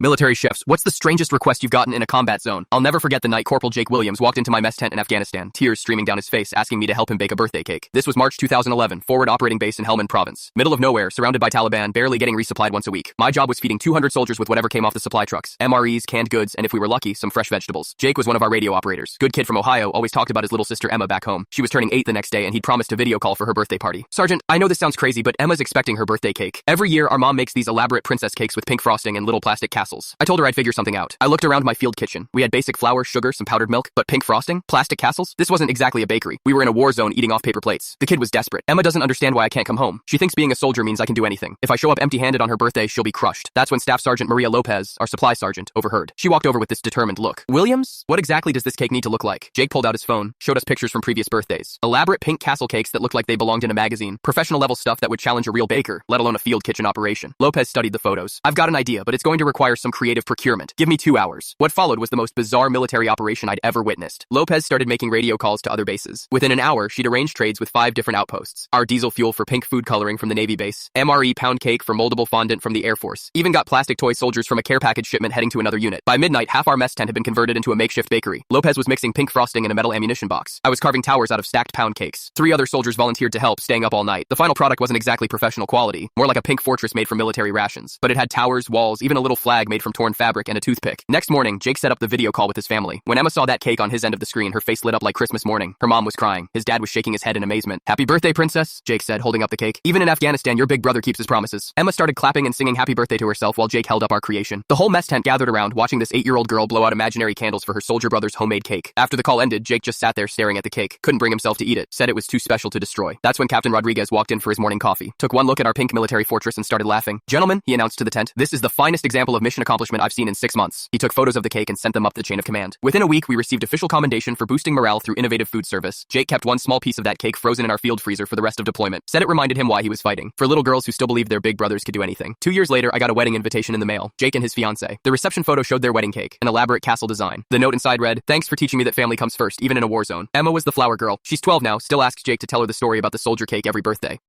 Military chefs, what's the strangest request you've gotten in a combat zone? I'll never forget the night Corporal Jake Williams walked into my mess tent in Afghanistan, tears streaming down his face, asking me to help him bake a birthday cake. This was March 2011, forward operating base in Helmand Province. Middle of nowhere, surrounded by Taliban, barely getting resupplied once a week. My job was feeding 200 soldiers with whatever came off the supply trucks. MREs, canned goods, and if we were lucky, some fresh vegetables. Jake was one of our radio operators. Good kid from Ohio, always talked about his little sister Emma back home. She was turning 8 the next day and he'd promised a video call for her birthday party. Sergeant, I know this sounds crazy, but Emma's expecting her birthday cake. Every year, our mom makes these elaborate princess cakes with pink frosting and little plastic castles. I told her I'd figure something out. I looked around my field kitchen. We had basic flour, sugar, some powdered milk, but pink frosting? Plastic castles? This wasn't exactly a bakery. We were in a war zone eating off paper plates. The kid was desperate. Emma doesn't understand why I can't come home. She thinks being a soldier means I can do anything. If I show up empty-handed on her birthday, she'll be crushed. That's when Staff Sergeant Maria Lopez, our supply sergeant, overheard. She walked over with this determined look. Williams, what exactly does this cake need to look like? Jake pulled out his phone, showed us pictures from previous birthdays. Elaborate pink castle cakes that looked like they belonged in a magazine. Professional level stuff that would challenge a real baker, let alone a field kitchen operation. Lopez studied the photos. I've got an idea, but it's going to require some creative procurement. Give me 2 hours. What followed was the most bizarre military operation I'd ever witnessed. Lopez started making radio calls to other bases. Within an hour, she'd arranged trades with 5 different outposts. Our diesel fuel for pink food coloring from the Navy base. MRE pound cake for moldable fondant from the Air Force. Even got plastic toy soldiers from a care package shipment heading to another unit. By midnight, half our mess tent had been converted into a makeshift bakery. Lopez was mixing pink frosting in a metal ammunition box. I was carving towers out of stacked pound cakes. 3 other soldiers volunteered to help, staying up all night. The final product wasn't exactly professional quality, more like a pink fortress made from military rations. But it had towers, walls, even a little flag made from torn fabric and a toothpick. Next morning, Jake set up the video call with his family. When Emma saw that cake on his end of the screen, her face lit up like Christmas morning. Her mom was crying. His dad was shaking his head in amazement. "Happy birthday, princess," Jake said, holding up the cake. "Even in Afghanistan, your big brother keeps his promises." Emma started clapping and singing happy birthday to herself while Jake held up our creation. The whole mess tent gathered around, watching this 8-year-old girl blow out imaginary candles for her soldier brother's homemade cake. After the call ended, Jake just sat there staring at the cake. Couldn't bring himself to eat it. Said it was too special to destroy. That's when Captain Rodriguez walked in for his morning coffee. Took one look at our pink military fortress and started laughing. "Gentlemen," he announced to the tent, "this is the finest example of mission accomplishment I've seen in 6 months." He took photos of the cake and sent them up the chain of command. Within a week, we received official commendation for boosting morale through innovative food service. Jake kept one small piece of that cake frozen in our field freezer for the rest of deployment. Said it reminded him why he was fighting. For little girls who still believed their big brothers could do anything. 2 years later, I got a wedding invitation in the mail. Jake and his fiancée. The reception photo showed their wedding cake, an elaborate castle design. The note inside read, "Thanks for teaching me that family comes first, even in a war zone." Emma was the flower girl. She's 12 now, still asks Jake to tell her the story about the soldier cake every birthday.